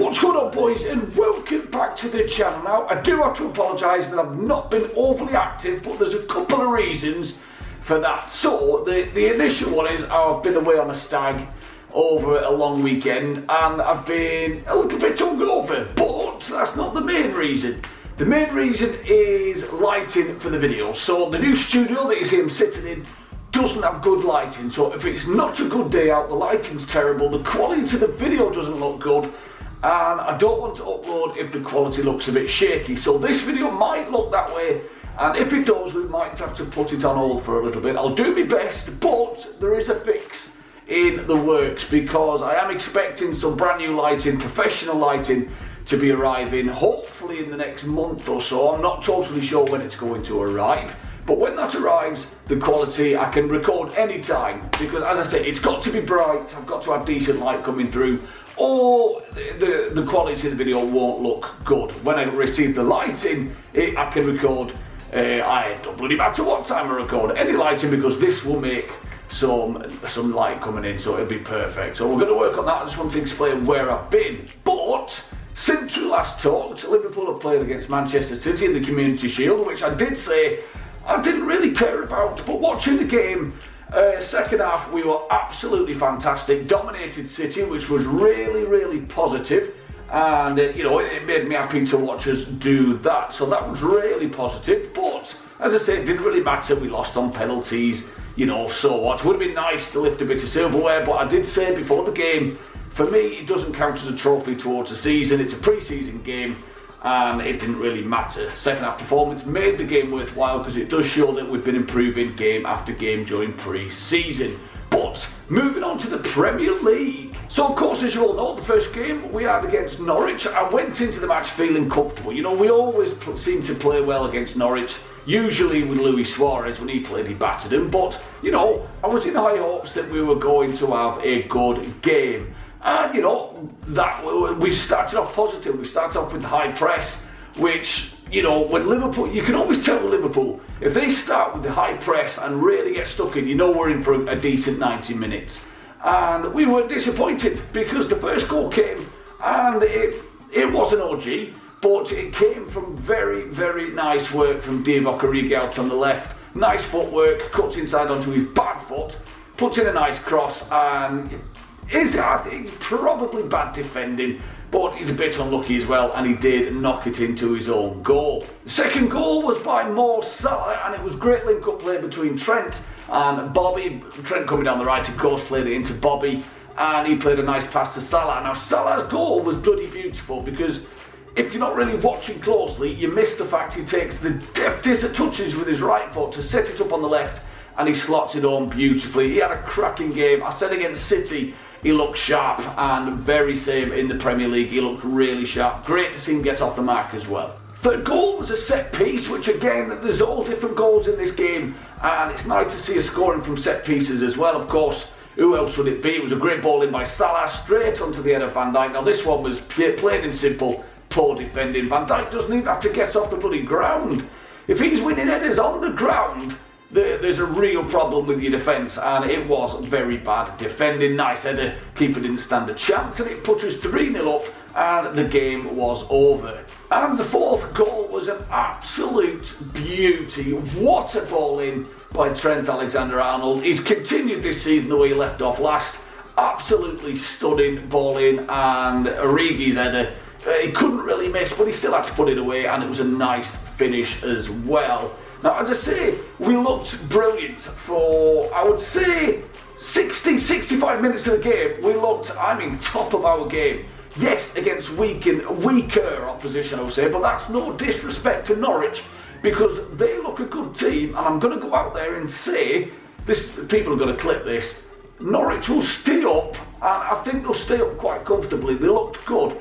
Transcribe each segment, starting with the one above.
What's going on, boys, and welcome back to the channel. Now, I do have to apologise that I've not been overly active, but there's a couple of reasons for that. So, the initial one is I've been away on a stag over a long weekend, and I've been a little bit hungover, but that's not the main reason. The main reason is lighting for the video. So, the new studio that you see I'm sitting in doesn't have good lighting, so if it's not a good day out, the lighting's terrible, the quality of the video doesn't look good, and I don't want to upload if the quality looks a bit shaky. So this video might look that way, and if it does, we might have to put it on hold for a little bit. I'll do my best, but there is a fix in the works because I am expecting some brand new lighting, professional lighting, to be arriving hopefully in the next month or so. I'm not totally sure when it's going to arrive. But when that arrives, the quality I can record anytime, because as I say, it's got to be bright, I've got to have decent light coming through, or the quality of the video won't look good. When I receive the lighting, I can record, I don't bloody matter what time I record, any lighting, because this will make some light coming in, so it'll be perfect. So we're going to work on that. I just want to explain where I've been. But since we last talked, Liverpool have played against Manchester City in the Community Shield, which I did say I didn't really care about, but watching the game, second half we were absolutely fantastic, dominated City, which was really positive, and it made me happy to watch us do that, so that was really positive. But as I say, it didn't really matter, we lost on penalties, so what. It would have been nice to lift a bit of silverware, but I did say before the game, for me it doesn't count as a trophy towards the season, it's a pre-season game, and it didn't really matter. Second half performance made the game worthwhile because it does show that we've been improving game after game during pre-season. But moving on to the Premier League. So of course, as you all know, the first game we had against Norwich, I went into the match feeling comfortable. We always seem to play well against Norwich. Usually with Luis Suarez, when he played, he battered him. But, I was in high hopes that we were going to have a good game. And that we started off positive. We started off with the high press, which when Liverpool, you can always tell Liverpool if they start with the high press and really get stuck in, we're in for a decent 90 minutes. And we were disappointed because the first goal came, and it was an OG, but it came from very nice work from Divock Origi out on the left. Nice footwork, cuts inside onto his bad foot, puts in a nice cross, and he's probably bad defending, but he's a bit unlucky as well, and he did knock it into his own goal. The second goal was by Mo Salah, and it was great link-up play between Trent and Bobby. Trent coming down the right, of course, played it into Bobby, and he played a nice pass to Salah. Now, Salah's goal was bloody beautiful, because if you're not really watching closely, you miss the fact he takes the deftest touches with his right foot to set it up on the left, and he slots it on beautifully. He had a cracking game. I said against City, he looked sharp, and very same in the Premier League, he looked really sharp. Great to see him get off the mark as well. Third goal was a set piece, which again, there's all different goals in this game, and it's nice to see us scoring from set pieces as well. Of course, who else would it be? It was a great ball in by Salah, straight onto the head of Van Dijk. Now this one was plain and simple, poor defending. Van Dijk doesn't even have to get off the bloody ground. If he's winning headers on the ground, there's a real problem with your defence, and it was very bad defending. Nice header, keeper didn't stand a chance, and it put us 3-0 up, and the game was over. And the fourth goal was an absolute beauty. What a ball in by Trent Alexander-Arnold. He's continued this season the way he left off last. Absolutely stunning ball in, and Origi's header, he couldn't really miss, but he still had to put it away, and it was a nice finish as well. Now, as I say, we looked brilliant for, I would say, 65 minutes of the game. We looked, top of our game. Yes, against weaker opposition, I would say, but that's no disrespect to Norwich, because they look a good team, and I'm going to go out there and say, people are going to clip this, Norwich will stay up, and I think they'll stay up quite comfortably. They looked good.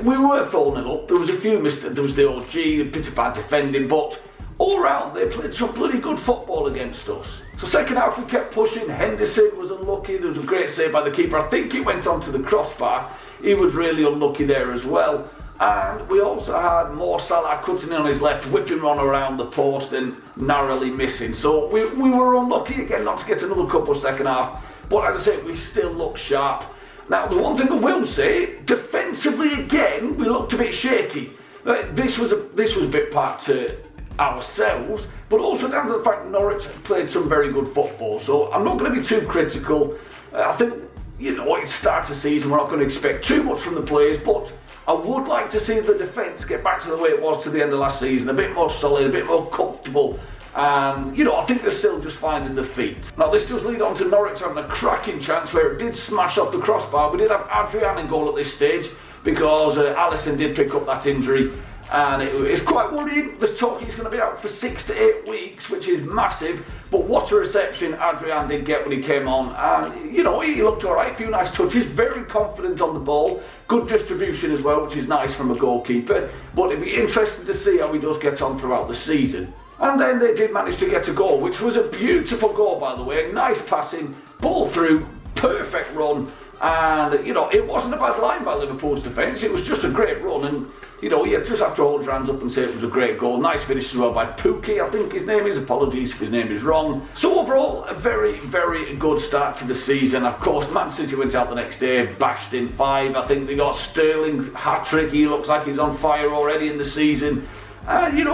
We were 4-0 up, there was a few mistakes, there was the OG, a bit of bad defending, but all round, they played some bloody good football against us. So second half, we kept pushing. Henderson was unlucky. There was a great save by the keeper. I think he went onto the crossbar. He was really unlucky there as well. And we also had Mo Salah cutting in on his left, whipping Ron around the post and narrowly missing. So we were unlucky again not to get another couple second half. But as I say, we still look sharp. Now, the one thing I will say, defensively again, we looked a bit shaky. This was a bit part to ourselves, but also down to the fact that Norwich played some very good football. So I'm not going to be too critical. I think, it's start of season, we're not going to expect too much from the players, but I would like to see the defence get back to the way it was to the end of last season, a bit more solid, a bit more comfortable. And, I think they're still just finding their feet. Now, this does lead on to Norwich having a cracking chance where it did smash off the crossbar. We did have Adrian in goal at this stage because Alisson did pick up that injury. And it's quite worrying. There's talk he's going to be out for 6 to 8 weeks, which is massive. But what a reception Adrian did get when he came on. And, he looked all right, a few nice touches, very confident on the ball. Good distribution as well, which is nice from a goalkeeper. But it'd be interesting to see how he does get on throughout the season. And then they did manage to get a goal, which was a beautiful goal, by the way. Nice passing, ball through, perfect run. And, it wasn't a bad line by Liverpool's defence. It was just a great run. And, you just have to hold your hands up and say it was a great goal. Nice finish as well by Pookie, I think his name is. Apologies if his name is wrong. So overall, a very, very good start to the season. Of course, Man City went out the next day, bashed in 5. I think they got Sterling hat-trick. He looks like he's on fire already in the season. And,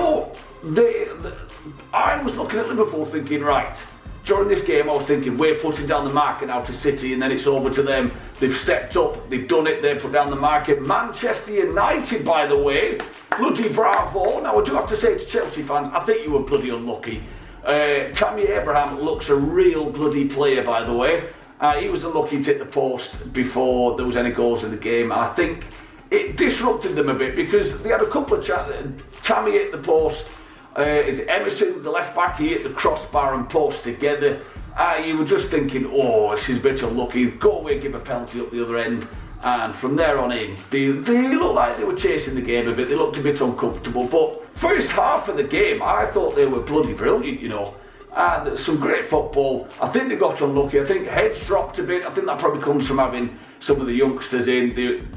I was looking at Liverpool thinking, right, during this game I was thinking we're putting down the marker now to City and then it's over to them. They've stepped up, they've done it, they've put down the marker. Manchester United, by the way, bloody bravo. Now I do have to say to Chelsea fans, I think you were bloody unlucky. Tammy Abraham looks a real bloody player, by the way. He was unlucky to hit the post before there was any goals in the game, and I think it disrupted them a bit because they had a couple of Tammy hit the post. Is it Emerson, the left back, he hit the crossbar and post together. You were just thinking, this is a bit unlucky. Go away, give a penalty up the other end. And from there on in, they looked like they were chasing the game a bit. They looked a bit uncomfortable. But first half of the game, I thought they were bloody brilliant, And some great football. I think they got unlucky. I think heads dropped a bit. I think that probably comes from having some of the youngsters in.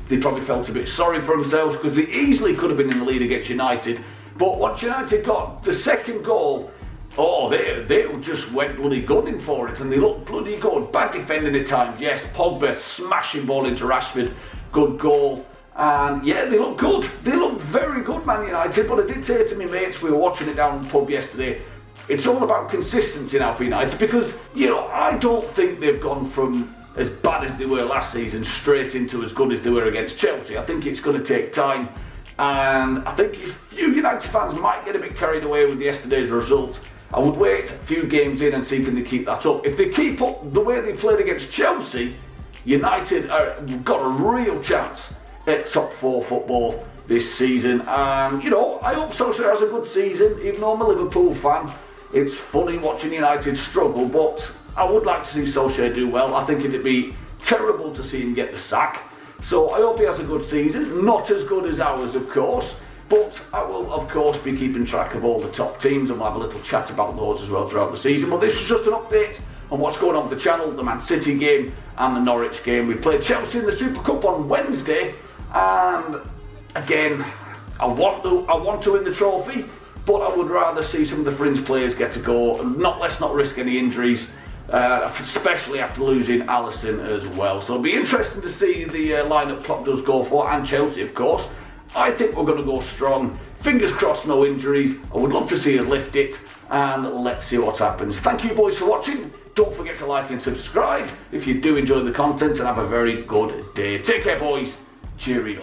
They probably felt a bit sorry for themselves because they easily could have been in the lead against United. But once United got the second goal, they just went bloody gunning for it and they looked bloody good. Bad defending at times, yes. Pogba smashing ball into Rashford, good goal. And yeah, they look good. They look very good, Man United. But I did say to my mates, we were watching it down in the pub yesterday, it's all about consistency now for United because, I don't think they've gone from as bad as they were last season straight into as good as they were against Chelsea. I think it's going to take time. And I think a few United fans might get a bit carried away with yesterday's result. I would wait a few games in and see can they keep that up. If they keep up the way they played against Chelsea, United got a real chance at top 4 football this season. And, I hope Solskjaer has a good season, even though I'm a Liverpool fan. It's funny watching United struggle, but I would like to see Solskjaer do well. I think it'd be terrible to see him get the sack. So I hope he has a good season, not as good as ours of course, but I will of course be keeping track of all the top teams and we'll have a little chat about those as well throughout the season. But this is just an update on what's going on with the channel, the Man City game and the Norwich game. We played Chelsea in the Super Cup on Wednesday and again, I want to win the trophy, but I would rather see some of the fringe players get a go. Let's not risk any injuries. Especially after losing Alisson as well. So it'll be interesting to see the lineup Klopp does go for, and Chelsea of course. I think we're going to go strong. Fingers crossed, no injuries. I would love to see us lift it, and let's see what happens. Thank you boys for watching. Don't forget to like and subscribe if you do enjoy the content, and have a very good day. Take care boys. Cheerio.